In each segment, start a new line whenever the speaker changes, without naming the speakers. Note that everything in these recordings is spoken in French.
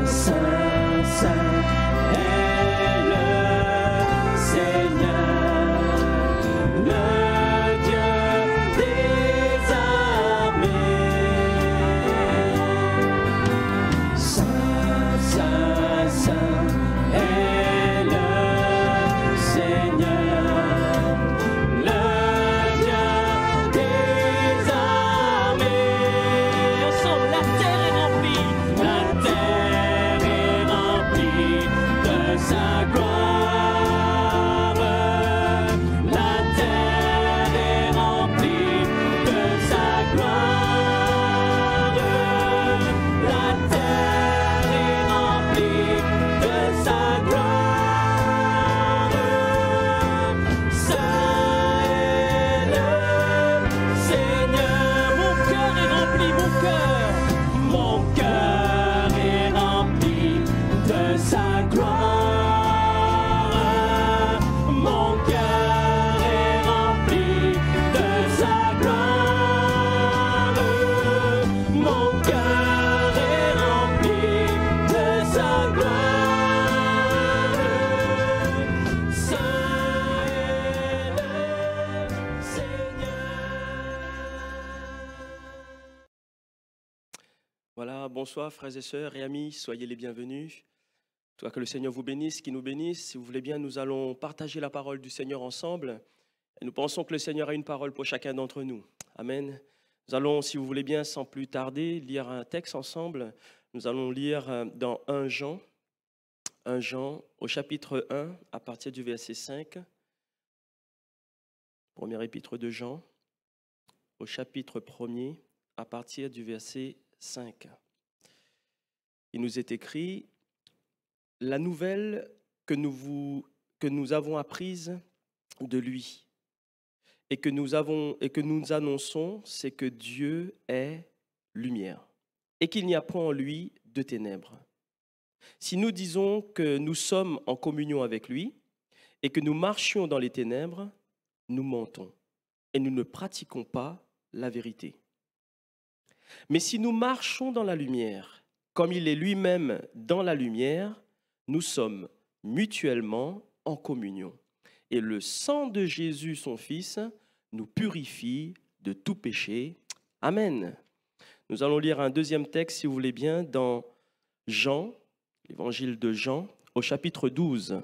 Saint, Saint est le Seigneur, le Dieu des armées. Saint, Saint, Saint est le Seigneur, le Dieu des armées. Ensemble, la terre est remplie de sa gloire. La terre est remplie de sa gloire. La terre est remplie de sa gloire. Saint est le Seigneur. Mon cœur est rempli, mon cœur est rempli de sa gloire. Mon cœur est rempli de sa gloire. Mon cœur est rempli de sa gloire. Saint est le Seigneur.
Voilà, bonsoir frères et sœurs et amis, soyez les bienvenus. Toi, que le Seigneur vous bénisse, qu'il nous bénisse. Si vous voulez bien, nous allons partager la parole du Seigneur ensemble. Et nous pensons que le Seigneur a une parole pour chacun d'entre nous. Amen. Nous allons, si vous voulez bien, sans plus tarder, lire un texte ensemble. Nous allons lire dans 1 Jean au chapitre 1, à partir du verset 5. Premier épître de Jean, au chapitre 1er, à partir du verset 5. Il nous est écrit: la nouvelle que nous avons apprise de lui et que nous annonçons, c'est que Dieu est lumière et qu'il n'y a point en lui de ténèbres. Si nous disons que nous sommes en communion avec lui et que nous marchions dans les ténèbres, nous mentons et nous ne pratiquons pas la vérité. Mais si nous marchons dans la lumière, comme il est lui-même dans la lumière, nous sommes mutuellement en communion. Et le sang de Jésus, son Fils, nous purifie de tout péché. Amen. Nous allons lire un deuxième texte, si vous voulez bien, dans Jean, l'évangile de Jean, au chapitre 12.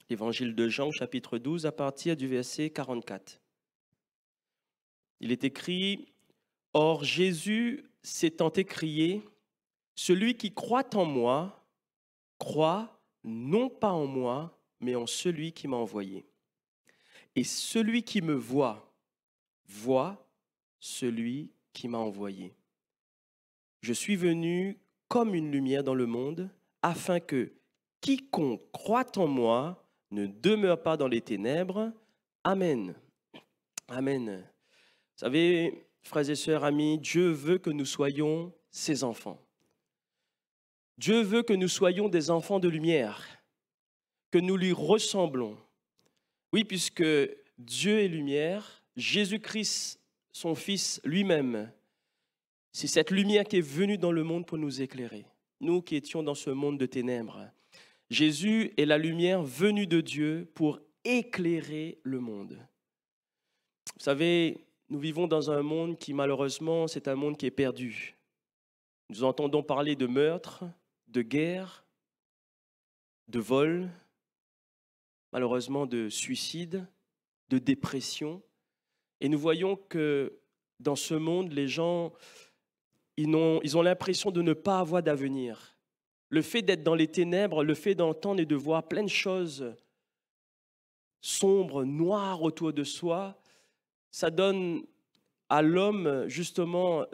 L'évangile de Jean, au chapitre 12, à partir du verset 44. Il est écrit: Or Jésus s'étant écrié, celui qui croit en moi, croit non pas en moi, mais en celui qui m'a envoyé. Et celui qui me voit, voit celui qui m'a envoyé. Je suis venu comme une lumière dans le monde, afin que quiconque croit en moi ne demeure pas dans les ténèbres. Amen. Amen. Vous savez, frères et sœurs, amis, Dieu veut que nous soyons ses enfants. Dieu veut que nous soyons des enfants de lumière, que nous lui ressemblons. Oui, puisque Dieu est lumière, Jésus-Christ, son Fils lui-même, c'est cette lumière qui est venue dans le monde pour nous éclairer. Nous qui étions dans ce monde de ténèbres. Jésus est la lumière venue de Dieu pour éclairer le monde. Vous savez, nous vivons dans un monde qui, malheureusement, c'est un monde qui est perdu. Nous entendons parler de meurtres, de guerres, de vols, malheureusement de suicides, de dépression. Et nous voyons que dans ce monde, les gens, ils ont l'impression de ne pas avoir d'avenir. Le fait d'être dans les ténèbres, le fait d'entendre et de voir plein de choses sombres, noires autour de soi, ça donne à l'homme, justement,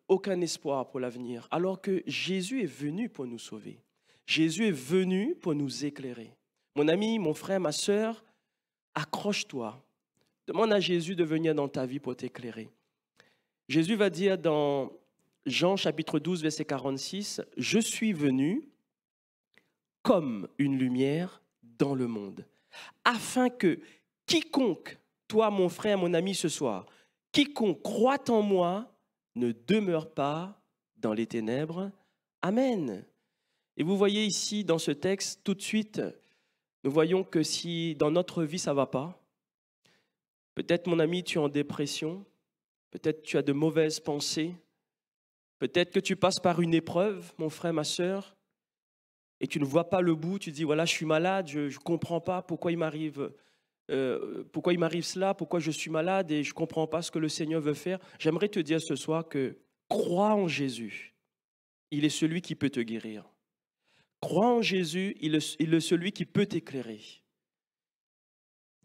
aucun espoir pour l'avenir. Alors que Jésus est venu pour nous sauver. Jésus est venu pour nous éclairer. Mon ami, mon frère, ma sœur, accroche-toi. Demande à Jésus de venir dans ta vie pour t'éclairer. Jésus va dire dans Jean chapitre 12, verset 46, « Je suis venu comme une lumière dans le monde, afin que quiconque, toi mon frère, mon ami ce soir, quiconque croit en moi ne demeure pas dans les ténèbres. Amen. Et vous voyez ici, dans ce texte, tout de suite, nous voyons que si dans notre vie, ça ne va pas, peut-être, mon ami, tu es en dépression, peut-être tu as de mauvaises pensées, peut-être que tu passes par une épreuve, mon frère, ma sœur, et tu ne vois pas le bout, tu te dis, voilà, je suis malade, je ne comprends pas pourquoi il m'arrive cela, pourquoi je suis malade et je ne comprends pas ce que le Seigneur veut faire. J'aimerais te dire ce soir que crois en Jésus, il est celui qui peut te guérir. Crois en Jésus, il est celui qui peut t'éclairer.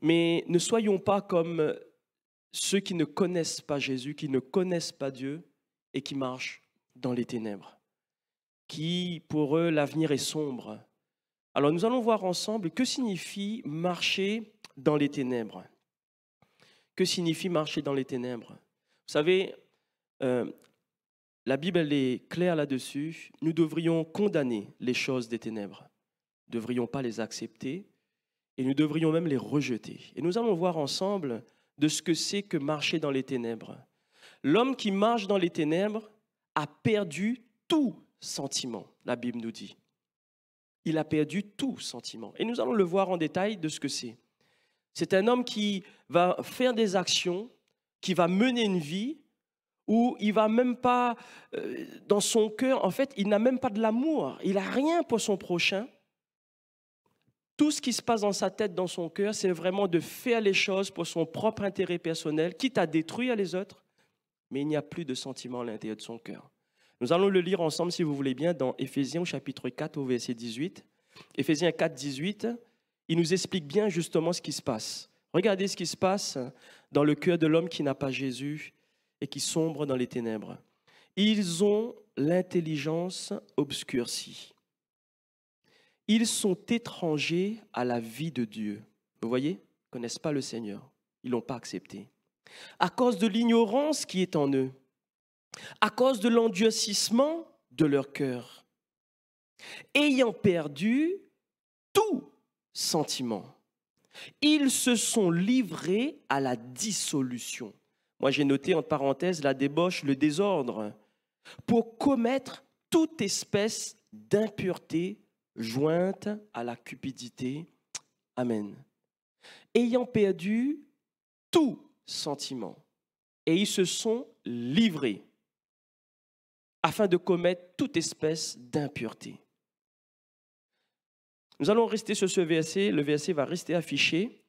Mais ne soyons pas comme ceux qui ne connaissent pas Jésus, qui ne connaissent pas Dieu et qui marchent dans les ténèbres, qui pour eux l'avenir est sombre. Alors nous allons voir ensemble que signifie marcher dans les ténèbres. Que signifie marcher dans les ténèbres? Vous savez, la Bible elle est claire là-dessus. Nous devrions condamner les choses des ténèbres. Nous ne devrions pas les accepter et nous devrions même les rejeter. Et nous allons voir ensemble de ce que c'est que marcher dans les ténèbres. L'homme qui marche dans les ténèbres a perdu tout sentiment, la Bible nous dit. Il a perdu tout sentiment. Et nous allons le voir en détail de ce que c'est. C'est un homme qui va faire des actions, qui va mener une vie où il va même pas, dans son cœur, en fait, il n'a même pas de l'amour. Il n'a rien pour son prochain. Tout ce qui se passe dans sa tête, dans son cœur, c'est vraiment de faire les choses pour son propre intérêt personnel, quitte à détruire les autres, mais il n'y a plus de sentiment à l'intérieur de son cœur. Nous allons le lire ensemble, si vous voulez bien, dans Éphésiens chapitre 4 au verset 18. Éphésiens 4, 18, il nous explique bien justement ce qui se passe. Regardez ce qui se passe dans le cœur de l'homme qui n'a pas Jésus et qui sombre dans les ténèbres. Ils ont l'intelligence obscurcie. Ils sont étrangers à la vie de Dieu. Vous voyez, ils ne connaissent pas le Seigneur. Ils ne l'ont pas accepté. À cause de l'ignorance qui est en eux, à cause de l'endurcissement de leur cœur, ayant perdu tout sentiment, ils se sont livrés à la dissolution. Moi, j'ai noté entre parenthèses la débauche, le désordre, pour commettre toute espèce d'impureté jointe à la cupidité. Amen. Ayant perdu tout sentiment, et ils se sont livrés afin de commettre toute espèce d'impureté. Nous allons rester sur ce verset, le verset va rester affiché,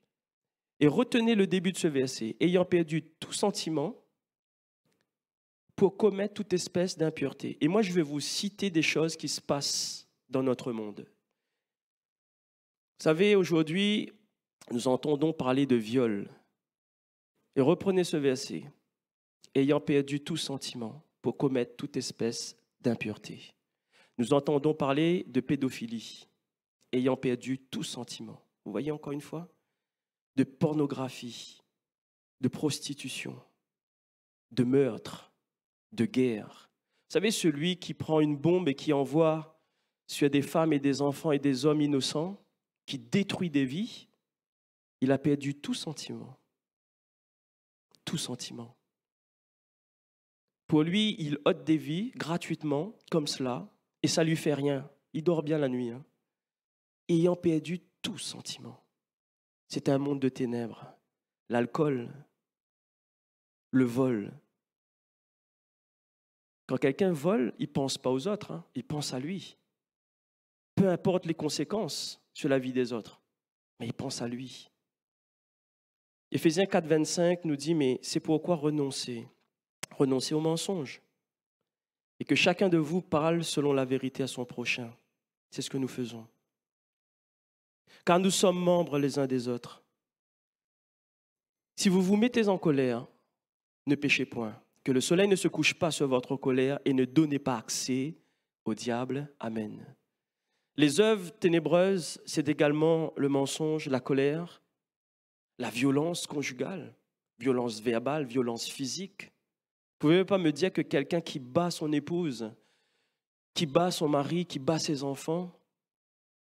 et retenez le début de ce verset. Ayant perdu tout sentiment pour commettre toute espèce d'impureté. Et moi, je vais vous citer des choses qui se passent dans notre monde. Vous savez, aujourd'hui, nous entendons parler de viol. Et reprenez ce verset. Ayant perdu tout sentiment pour commettre toute espèce d'impureté. Nous entendons parler de pédophilie. Ayant perdu tout sentiment. Vous voyez encore une fois? De pornographie, de prostitution, de meurtre, de guerre. Vous savez, celui qui prend une bombe et qui envoie sur des femmes et des enfants et des hommes innocents, qui détruit des vies, il a perdu tout sentiment. Tout sentiment. Pour lui, il ôte des vies gratuitement, comme cela, et ça ne lui fait rien. Il dort bien la nuit. Ayant perdu tout sentiment. C'est un monde de ténèbres. L'alcool, le vol. Quand quelqu'un vole, il ne pense pas aux autres, il pense à lui. Peu importe les conséquences sur la vie des autres, mais il pense à lui. Éphésiens 4, 25 nous dit, mais c'est pourquoi renoncer au mensonge. Et que chacun de vous parle selon la vérité à son prochain. C'est ce que nous faisons. Car nous sommes membres les uns des autres. Si vous vous mettez en colère, ne péchez point. Que le soleil ne se couche pas sur votre colère et ne donnez pas accès au diable. Amen. Les œuvres ténébreuses, c'est également le mensonge, la colère, la violence conjugale, violence verbale, violence physique. Vous ne pouvez pas me dire que quelqu'un qui bat son épouse, qui bat son mari, qui bat ses enfants,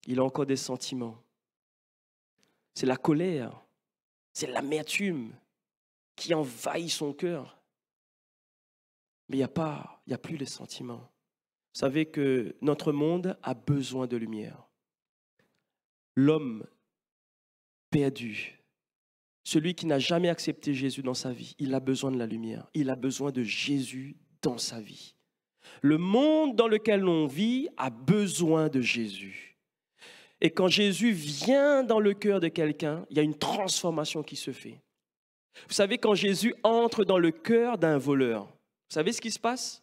il a encore des sentiments. C'est la colère, c'est l'amertume qui envahit son cœur. Mais il n'y a plus les sentiments. Vous savez que notre monde a besoin de lumière. L'homme perdu, celui qui n'a jamais accepté Jésus dans sa vie, il a besoin de la lumière. Il a besoin de Jésus dans sa vie. Le monde dans lequel on vit a besoin de Jésus. Et quand Jésus vient dans le cœur de quelqu'un, il y a une transformation qui se fait. Vous savez, quand Jésus entre dans le cœur d'un voleur, vous savez ce qui se passe?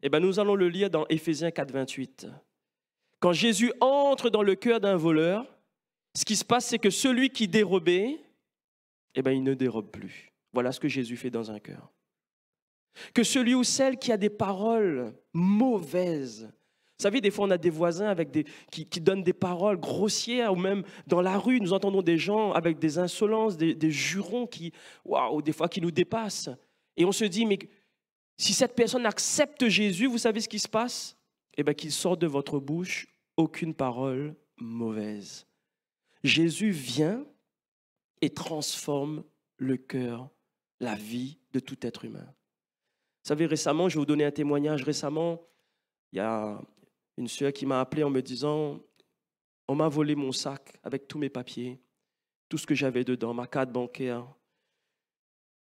Eh bien, nous allons le lire dans Éphésiens 4, 28. Quand Jésus entre dans le cœur d'un voleur, ce qui se passe, c'est que celui qui dérobait, eh bien, il ne dérobe plus. Voilà ce que Jésus fait dans un cœur. Que celui ou celle qui a des paroles mauvaises. Vous savez, des fois, on a des voisins qui donnent des paroles grossières, ou même dans la rue, nous entendons des gens avec des insolences, des jurons des fois qui nous dépassent. Et on se dit, mais si cette personne accepte Jésus, vous savez ce qui se passe? Eh bien, qu'il sorte de votre bouche aucune parole mauvaise. Jésus vient et transforme le cœur, la vie de tout être humain. Vous savez, récemment, je vais vous donner un témoignage. Récemment, il y a une sœur qui m'a appelé en me disant, on m'a volé mon sac avec tous mes papiers, tout ce que j'avais dedans, ma carte bancaire,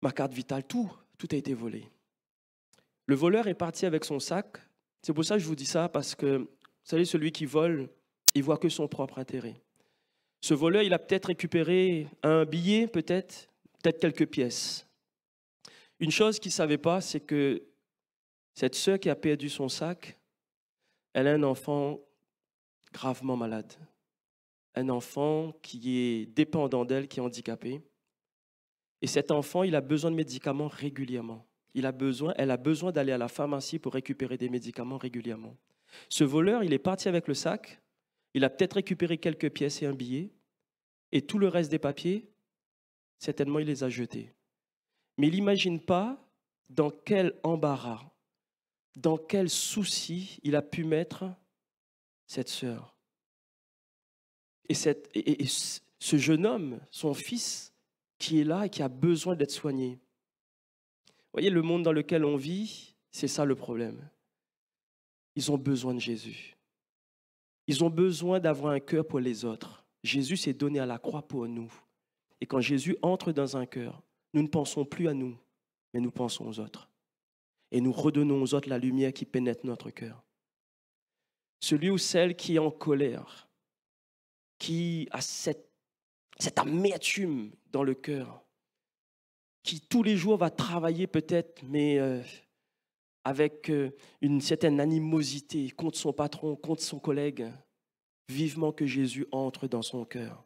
ma carte vitale, tout a été volé. Le voleur est parti avec son sac. C'est pour ça que je vous dis ça, parce que, vous savez, celui qui vole, il voit que son propre intérêt. Ce voleur, il a peut-être récupéré un billet, peut-être quelques pièces. Une chose qu'il ne savait pas, c'est que cette sœur qui a perdu son sac, elle a un enfant gravement malade. Un enfant qui est dépendant d'elle, qui est handicapé. Et cet enfant, il a besoin de médicaments régulièrement. Elle a besoin d'aller à la pharmacie pour récupérer des médicaments régulièrement. Ce voleur, il est parti avec le sac. Il a peut-être récupéré quelques pièces et un billet. Et tout le reste des papiers, certainement, il les a jetés. Mais il n'imagine pas dans quel embarras, dans quel souci il a pu mettre cette sœur. Et ce jeune homme, son fils, qui est là et qui a besoin d'être soigné. Vous voyez, le monde dans lequel on vit, c'est ça le problème. Ils ont besoin de Jésus. Ils ont besoin d'avoir un cœur pour les autres. Jésus s'est donné à la croix pour nous. Et quand Jésus entre dans un cœur, nous ne pensons plus à nous, mais nous pensons aux autres. Et nous redonnons aux autres la lumière qui pénètre notre cœur. Celui ou celle qui est en colère, qui a cette amertume dans le cœur, qui tous les jours va travailler peut-être, mais avec une certaine animosité contre son patron, contre son collègue, vivement que Jésus entre dans son cœur.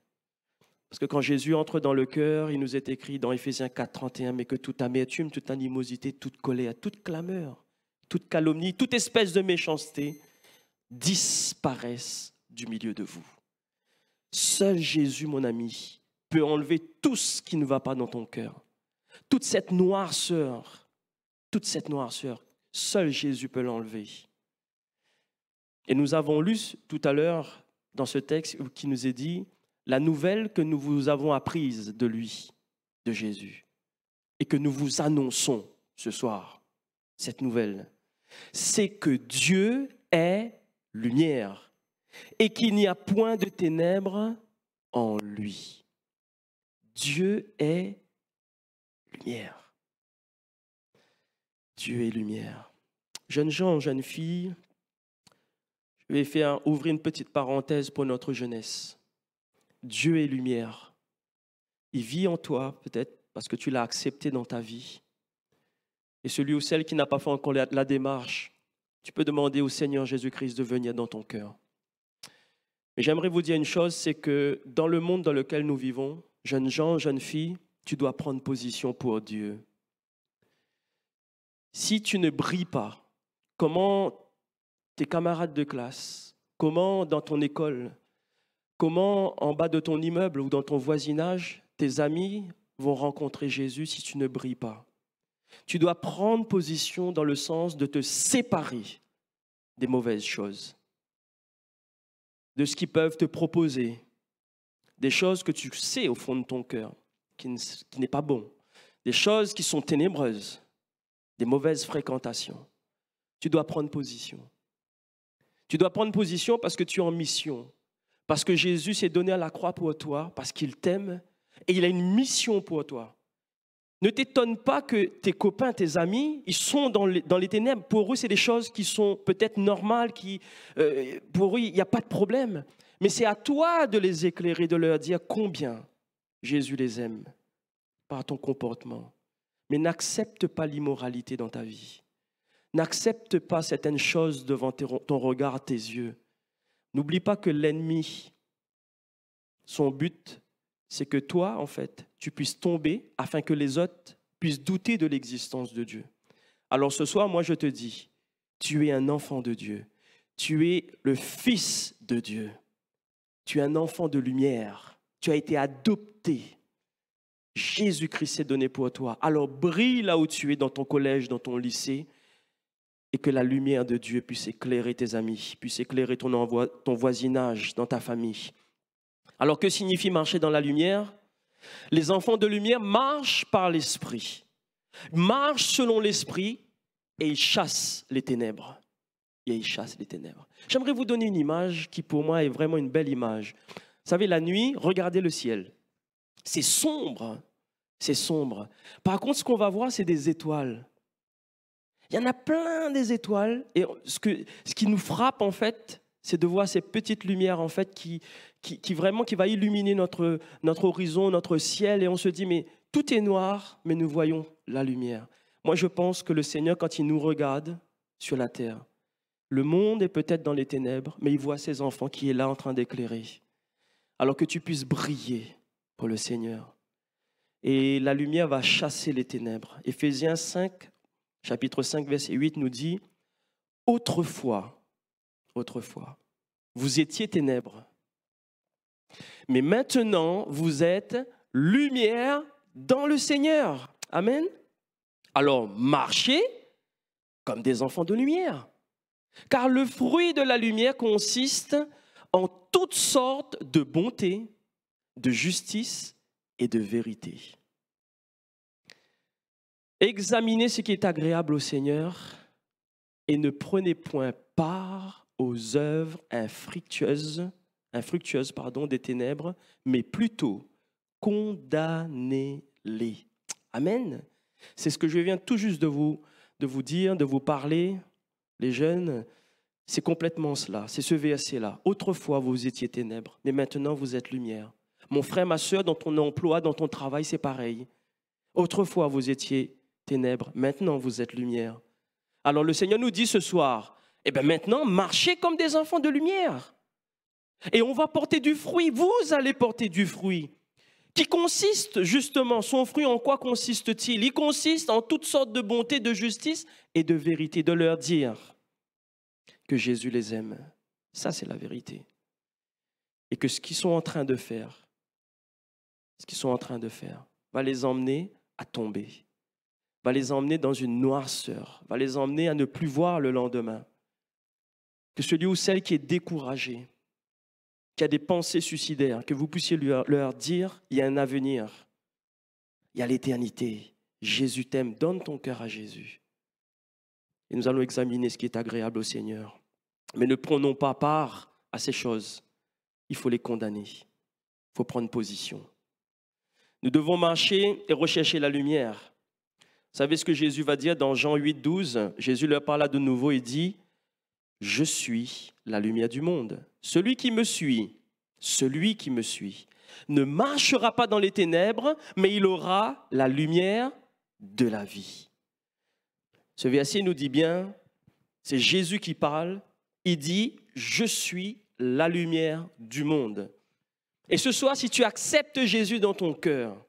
Parce que quand Jésus entre dans le cœur, il nous est écrit dans Éphésiens 4, 31, mais que toute amertume, toute animosité, toute colère, toute clameur, toute calomnie, toute espèce de méchanceté disparaissent du milieu de vous. Seul Jésus, mon ami, peut enlever tout ce qui ne va pas dans ton cœur. Toute cette noirceur, seul Jésus peut l'enlever. Et nous avons lu tout à l'heure dans ce texte qui nous est dit la nouvelle que nous vous avons apprise de lui, de Jésus, et que nous vous annonçons ce soir, cette nouvelle, c'est que Dieu est lumière et qu'il n'y a point de ténèbres en lui. Dieu est lumière. Dieu est lumière. Jeunes gens, jeunes filles, je vais ouvrir une petite parenthèse pour notre jeunesse. Dieu est lumière. Il vit en toi, peut-être parce que tu l'as accepté dans ta vie. Et celui ou celle qui n'a pas fait encore la démarche, tu peux demander au Seigneur Jésus-Christ de venir dans ton cœur. Mais j'aimerais vous dire une chose, c'est que dans le monde dans lequel nous vivons, jeunes gens, jeunes filles, tu dois prendre position pour Dieu. Si tu ne brilles pas, comment tes camarades de classe, comment dans ton école, comment en bas de ton immeuble ou dans ton voisinage, tes amis vont rencontrer Jésus si tu ne brilles pas? Tu dois prendre position dans le sens de te séparer des mauvaises choses, de ce qu'ils peuvent te proposer, des choses que tu sais au fond de ton cœur, qui n'est pas bon, des choses qui sont ténébreuses, des mauvaises fréquentations. tu dois prendre position. Tu dois prendre position parce que tu es en mission. Parce que Jésus s'est donné à la croix pour toi, parce qu'il t'aime et il a une mission pour toi. Ne t'étonne pas que tes copains, tes amis, ils sont dans les ténèbres. Pour eux, c'est des choses qui sont peut-être normales, pour eux, il n'y a pas de problème. Mais c'est à toi de les éclairer, de leur dire combien Jésus les aime par ton comportement. Mais n'accepte pas l'immoralité dans ta vie. N'accepte pas certaines choses devant ton regard, tes yeux. N'oublie pas que l'ennemi, son but, c'est que toi, en fait, tu puisses tomber afin que les autres puissent douter de l'existence de Dieu. Alors ce soir, moi je te dis, tu es un enfant de Dieu. Tu es le fils de Dieu. Tu es un enfant de lumière. Tu as été adopté. Jésus-Christ s'est donné pour toi. Alors brille là où tu es, dans ton collège, dans ton lycée, et que la lumière de Dieu puisse éclairer tes amis, puisse éclairer ton voisinage, dans ta famille. Alors que signifie marcher dans la lumière? Les enfants de lumière marchent par l'esprit, marchent selon l'esprit et ils chassent les ténèbres. Et ils chassent les ténèbres. J'aimerais vous donner une image qui pour moi est vraiment une belle image. Vous savez, la nuit, regardez le ciel. C'est sombre, c'est sombre. Par contre, ce qu'on va voir, c'est des étoiles. Il y en a plein des étoiles et ce qui nous frappe en fait, c'est de voir ces petites lumières en fait qui va illuminer notre horizon, notre ciel et on se dit mais tout est noir mais nous voyons la lumière. Moi je pense que le Seigneur quand il nous regarde sur la terre, le monde est peut-être dans les ténèbres mais il voit ses enfants qui est là en train d'éclairer. Alors que tu puisses briller pour le Seigneur. Et la lumière va chasser les ténèbres. Éphésiens 5, chapitre 5, verset 8 nous dit « Autrefois, vous étiez ténèbres, mais maintenant vous êtes lumière dans le Seigneur. » Amen. Alors marchez comme des enfants de lumière. Car le fruit de la lumière consiste en toutes sortes de bonté, de justice et de vérité. Examinez ce qui est agréable au Seigneur et ne prenez point part aux œuvres infructueuses des ténèbres, mais plutôt condamnez-les. Amen. C'est ce que je viens tout juste de vous dire, de vous parler, les jeunes. C'est complètement cela, c'est ce verset-là. Autrefois, vous étiez ténèbres, mais maintenant vous êtes lumière. Mon frère, ma soeur, dans ton emploi, dans ton travail, c'est pareil. Autrefois, vous étiez ténèbres, maintenant vous êtes lumière. Alors le Seigneur nous dit ce soir, eh bien maintenant, marchez comme des enfants de lumière. Et on va porter du fruit, vous allez porter du fruit. Qui consiste justement, son fruit en quoi consiste-t-il? Il consiste en toutes sortes de bonté, de justice et de vérité, de leur dire que Jésus les aime. Ça, c'est la vérité. Et que ce qu'ils sont en train de faire, va les emmener à tomber, va les emmener dans une noirceur, va les emmener à ne plus voir le lendemain. Que celui ou celle qui est découragé, qui a des pensées suicidaires, que vous puissiez leur dire, il y a un avenir, il y a l'éternité. Jésus t'aime, donne ton cœur à Jésus. Et nous allons examiner ce qui est agréable au Seigneur. Mais ne prenons pas part à ces choses. Il faut les condamner. Il faut prendre position. Nous devons marcher et rechercher la lumière. Vous savez ce que Jésus va dire dans Jean 8, 12? Jésus leur parla de nouveau et dit « Je suis la lumière du monde. Celui qui me suit, ne marchera pas dans les ténèbres, mais il aura la lumière de la vie. » Ce verset nous dit bien, c'est Jésus qui parle. Il dit « Je suis la lumière du monde. » Et ce soir, si tu acceptes Jésus dans ton cœur,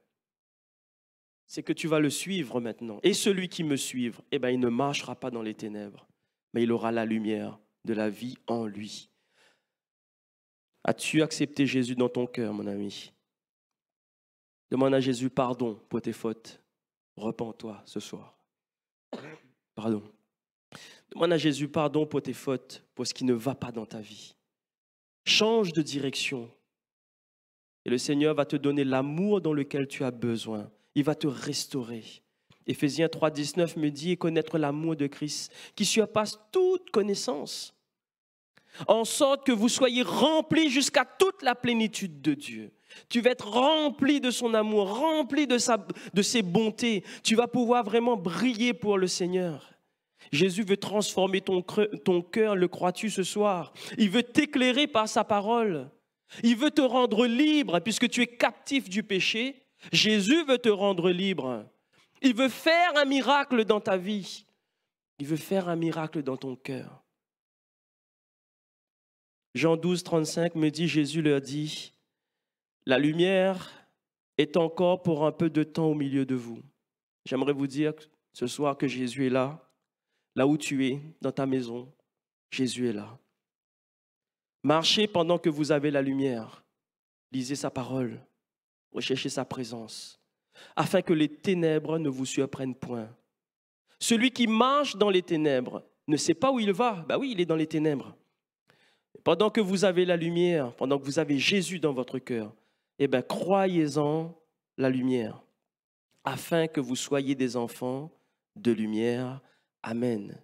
c'est que tu vas le suivre maintenant. Et celui qui me suit, il ne marchera pas dans les ténèbres, mais il aura la lumière de la vie en lui. As-tu accepté Jésus dans ton cœur, mon ami? Demande à Jésus pardon pour tes fautes. Repens-toi ce soir. Pardon. Demande à Jésus pardon pour tes fautes, pour ce qui ne va pas dans ta vie. Change de direction. Et le Seigneur va te donner l'amour dans lequel tu as besoin. Il va te restaurer. Éphésiens 3, 19 me dit « Et connaître l'amour de Christ, qui surpasse toute connaissance, en sorte que vous soyez remplis jusqu'à toute la plénitude de Dieu. » Tu vas être rempli de son amour, rempli de ses bontés. Tu vas pouvoir vraiment briller pour le Seigneur. Jésus veut transformer ton cœur, le crois-tu ce soir? Il veut t'éclairer par sa parole. Il veut te rendre libre puisque tu es captif du péché. Jésus veut te rendre libre. Il veut faire un miracle dans ta vie. Il veut faire un miracle dans ton cœur. Jean 12, 35 me dit, Jésus leur dit, « La lumière est encore pour un peu de temps au milieu de vous. » J'aimerais vous dire ce soir que Jésus est là, là où tu es, dans ta maison. Jésus est là. Marchez pendant que vous avez la lumière. Lisez sa parole. Recherchez sa présence, afin que les ténèbres ne vous surprennent point. Celui qui marche dans les ténèbres ne sait pas où il va. Ben oui, il est dans les ténèbres. Pendant que vous avez la lumière, pendant que vous avez Jésus dans votre cœur, eh bien, croyez-en la lumière, afin que vous soyez des enfants de lumière. Amen.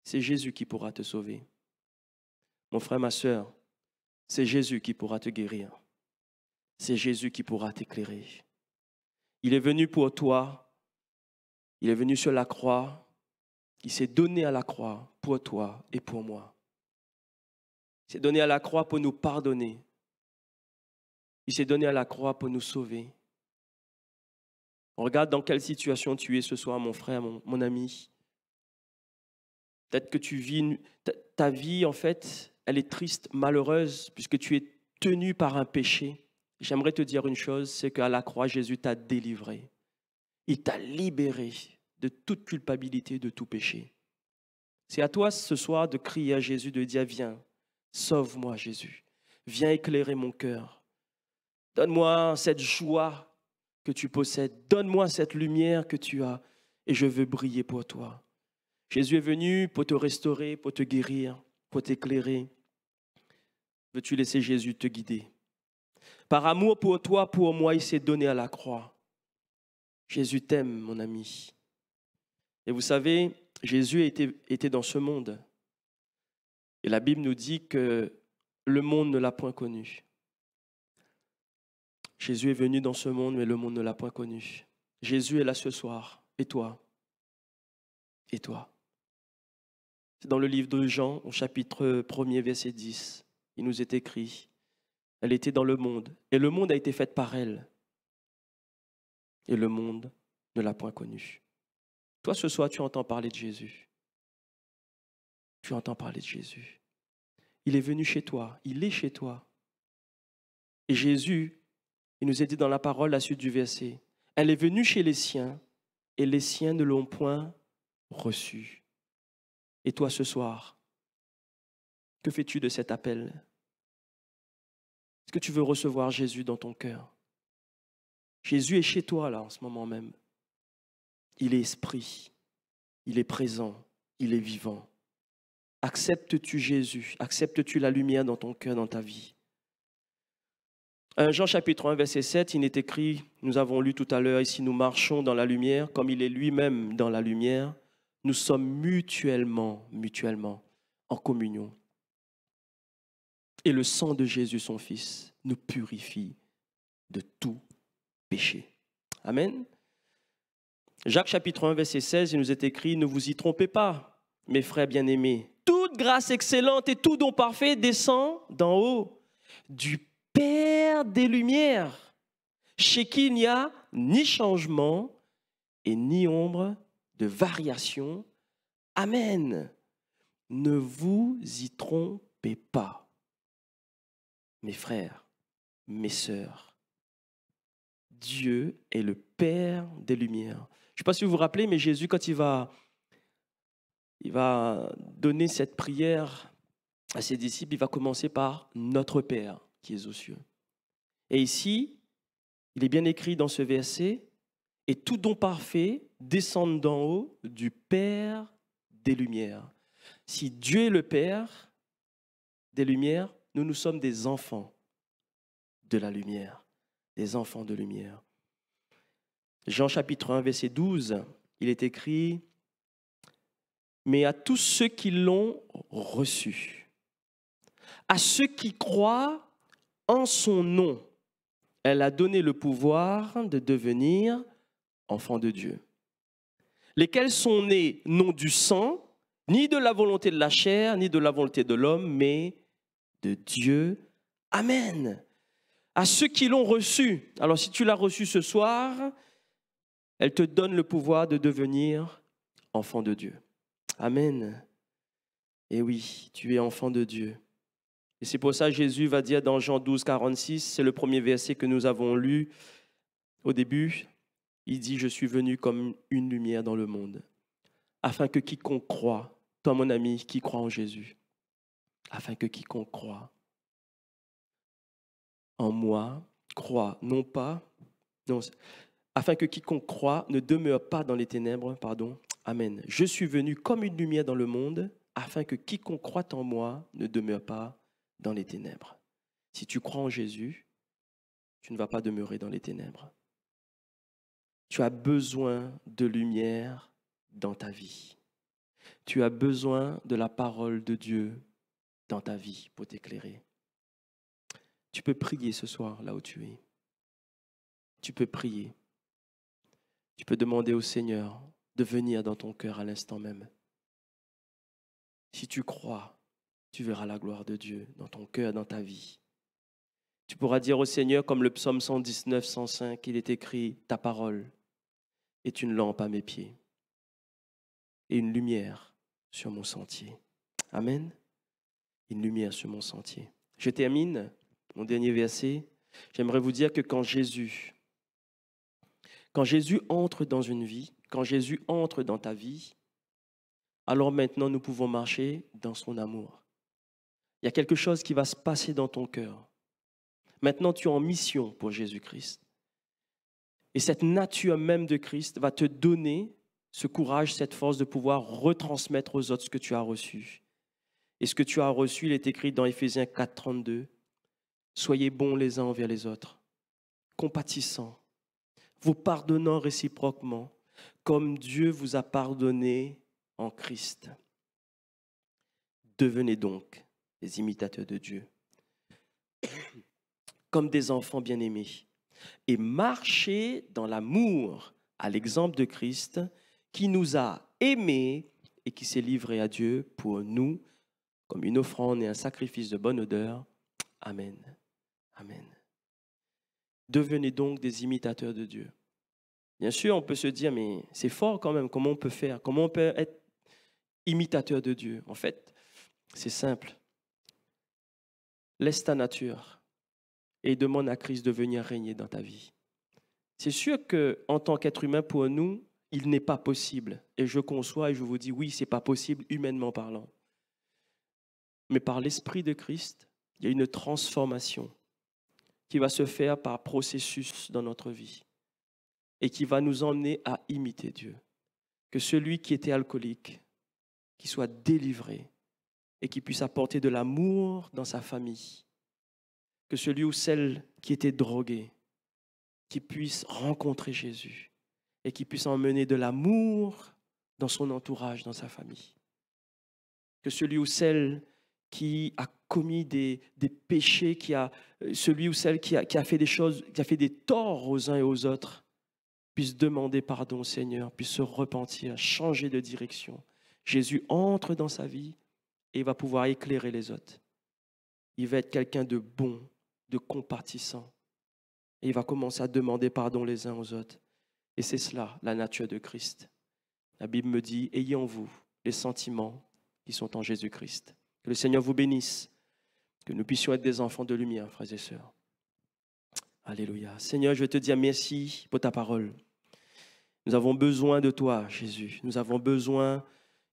C'est Jésus qui pourra te sauver. Mon frère, ma sœur, c'est Jésus qui pourra te guérir. C'est Jésus qui pourra t'éclairer. Il est venu pour toi. Il est venu sur la croix. Il s'est donné à la croix pour toi et pour moi. Il s'est donné à la croix pour nous pardonner. Il s'est donné à la croix pour nous sauver. Regarde dans quelle situation tu es ce soir, mon frère, mon ami. Peut-être que tu vis, ta vie, en fait, elle est triste, malheureuse, puisque tu es tenu par un péché. J'aimerais te dire une chose, c'est qu'à la croix, Jésus t'a délivré. Il t'a libéré de toute culpabilité, de tout péché. C'est à toi ce soir de crier à Jésus, de dire, viens, sauve-moi Jésus. Viens éclairer mon cœur. Donne-moi cette joie que tu possèdes. Donne-moi cette lumière que tu as et je veux briller pour toi. Jésus est venu pour te restaurer, pour te guérir, pour t'éclairer. Veux-tu laisser Jésus te guider? Par amour pour toi, pour moi, il s'est donné à la croix. Jésus t'aime, mon ami. Et vous savez, Jésus était dans ce monde. Et la Bible nous dit que le monde ne l'a point connu. Jésus est venu dans ce monde, mais le monde ne l'a point connu. Jésus est là ce soir. Et toi? Et toi? C'est dans le livre de Jean, au chapitre 1er, verset 10. Il nous est écrit, elle était dans le monde, et le monde a été fait par elle. Et le monde ne l'a point connue. Toi, ce soir, tu entends parler de Jésus. Tu entends parler de Jésus. Il est venu chez toi, il est chez toi. Et Jésus, il nous est dit dans la parole, la suite du verset, elle est venue chez les siens, et les siens ne l'ont point reçue. Et toi, ce soir, que fais-tu de cet appel? Est-ce que tu veux recevoir Jésus dans ton cœur? Jésus est chez toi, là, en ce moment même. Il est esprit, il est présent, il est vivant. Acceptes-tu Jésus? Acceptes-tu la lumière dans ton cœur, dans ta vie? Jean chapitre 1, verset 7, il est écrit, nous avons lu tout à l'heure, ici nous marchons dans la lumière, comme il est lui-même dans la lumière, nous sommes mutuellement en communion. Et le sang de Jésus, son Fils, nous purifie de tout péché. Amen. Jacques chapitre 1, verset 16, il nous est écrit, ne vous y trompez pas, mes frères bien-aimés. Toute grâce excellente et tout don parfait descend d'en haut, du Père des Lumières, chez qui il n'y a ni changement et ni ombre de variation. Amen. Ne vous y trompez pas, mes frères, mes sœurs. Dieu est le Père des Lumières. Je ne sais pas si vous vous rappelez, mais Jésus, quand il va donner cette prière à ses disciples, il va commencer par « Notre Père qui est aux cieux ». Et ici, il est bien écrit dans ce verset, « Et tout don parfait descend d'en haut du Père des Lumières ». Si Dieu est le Père des Lumières, nous sommes des enfants de la lumière, des enfants de lumière. Jean chapitre 1, verset 12 il est écrit, mais à tous ceux qui l'ont reçu, à ceux qui croient en son nom, elle a donné le pouvoir de devenir enfants de Dieu, lesquels sont nés non du sang, ni de la volonté de la chair, ni de la volonté de l'homme, mais de Dieu. Amen. À ceux qui l'ont reçu. Alors si tu l'as reçu ce soir, elle te donne le pouvoir de devenir enfant de Dieu. Amen. Et oui, tu es enfant de Dieu. Et c'est pour ça que Jésus va dire dans Jean 12, 46, c'est le premier verset que nous avons lu au début. Il dit, je suis venu comme une lumière dans le monde, afin que quiconque croit, toi mon ami qui croit en Jésus, afin que quiconque croit en moi, croit, non pas, non, afin que quiconque croit ne demeure pas dans les ténèbres, pardon, amen. Je suis venu comme une lumière dans le monde, afin que quiconque croit en moi ne demeure pas dans les ténèbres. Si tu crois en Jésus, tu ne vas pas demeurer dans les ténèbres. Tu as besoin de lumière dans ta vie. Tu as besoin de la parole de Dieu dans ta vie pour t'éclairer. Tu peux prier ce soir là où tu es. Tu peux prier. Tu peux demander au Seigneur de venir dans ton cœur à l'instant même. Si tu crois, tu verras la gloire de Dieu dans ton cœur, dans ta vie. Tu pourras dire au Seigneur, comme le psaume 119, 105, il est écrit, ta parole est une lampe à mes pieds et une lumière sur mon sentier. Amen. Une lumière sur mon sentier. Je termine mon dernier verset. J'aimerais vous dire que quand Jésus entre dans une vie, quand Jésus entre dans ta vie, alors maintenant nous pouvons marcher dans son amour. Il y a quelque chose qui va se passer dans ton cœur. Maintenant, tu es en mission pour Jésus-Christ. Et cette nature même de Christ va te donner ce courage, cette force de pouvoir retransmettre aux autres ce que tu as reçu. Et ce que tu as reçu, il est écrit dans Éphésiens 4, 32. Soyez bons les uns envers les autres, compatissants, vous pardonnant réciproquement, comme Dieu vous a pardonné en Christ. Devenez donc des imitateurs de Dieu, comme des enfants bien-aimés, et marchez dans l'amour à l'exemple de Christ, qui nous a aimés et qui s'est livré à Dieu pour nous, comme une offrande et un sacrifice de bonne odeur. Amen. Amen. Devenez donc des imitateurs de Dieu. Bien sûr, on peut se dire, mais c'est fort quand même, comment on peut faire? Comment on peut être imitateur de Dieu? En fait, c'est simple. Laisse ta nature et demande à Christ de venir régner dans ta vie. C'est sûr qu'en tant qu'être humain, pour nous, il n'est pas possible. Et je conçois et je vous dis, oui, ce n'est pas possible humainement parlant. Mais par l'Esprit de Christ, il y a une transformation qui va se faire par processus dans notre vie et qui va nous emmener à imiter Dieu. Que celui qui était alcoolique, qui soit délivré et qui puisse apporter de l'amour dans sa famille. Que celui ou celle qui était drogué, qui puisse rencontrer Jésus et qui puisse emmener de l'amour dans son entourage, dans sa famille. Que celui ou celle qui a commis des péchés, celui ou celle qui a fait des choses, qui a fait des torts aux uns et aux autres, puisse demander pardon au Seigneur, puisse se repentir, changer de direction. Jésus entre dans sa vie et va pouvoir éclairer les autres. Il va être quelqu'un de bon, de compatissant. Et il va commencer à demander pardon les uns aux autres. Et c'est cela, la nature de Christ. La Bible me dit, ayez en vous les sentiments qui sont en Jésus-Christ. Que le Seigneur vous bénisse. Que nous puissions être des enfants de lumière, frères et sœurs. Alléluia. Seigneur, je veux te dire merci pour ta parole. Nous avons besoin de toi, Jésus. Nous avons besoin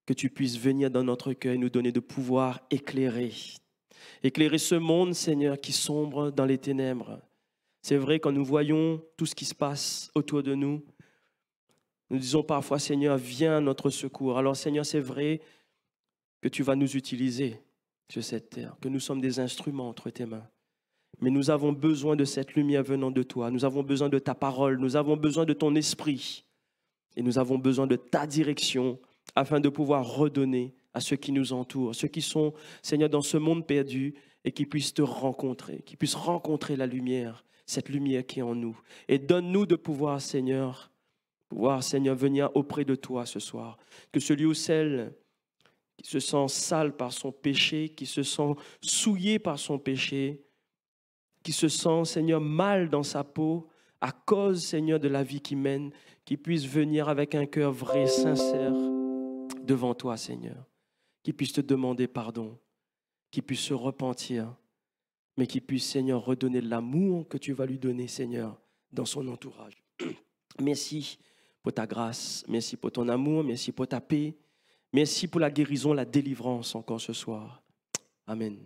que tu puisses venir dans notre cœur et nous donner de pouvoir éclairer. Éclairer ce monde, Seigneur, qui sombre dans les ténèbres. C'est vrai, quand nous voyons tout ce qui se passe autour de nous, nous disons parfois, Seigneur, viens à notre secours. Alors, Seigneur, c'est vrai que tu vas nous utiliser sur cette terre, que nous sommes des instruments entre tes mains. Mais nous avons besoin de cette lumière venant de toi. Nous avons besoin de ta parole. Nous avons besoin de ton esprit Et nous avons besoin de ta direction afin de pouvoir redonner à ceux qui nous entourent, ceux qui sont, Seigneur, dans ce monde perdu et qui puissent te rencontrer, qui puissent rencontrer la lumière, cette lumière qui est en nous. Et donne-nous de pouvoir, Seigneur, venir auprès de toi ce soir. Que celui ou celle qui se sent sale par son péché, qui se sent souillé par son péché, qui se sent, Seigneur, mal dans sa peau, à cause, Seigneur, de la vie qu'il mène, qui puisse venir avec un cœur vrai, sincère, devant toi, Seigneur. Qui puisse te demander pardon, qui puisse se repentir, mais qui puisse, Seigneur, redonner l'amour que tu vas lui donner, Seigneur, dans son entourage. Merci pour ta grâce, merci pour ton amour, merci pour ta paix, merci pour la guérison, la délivrance encore ce soir. Amen.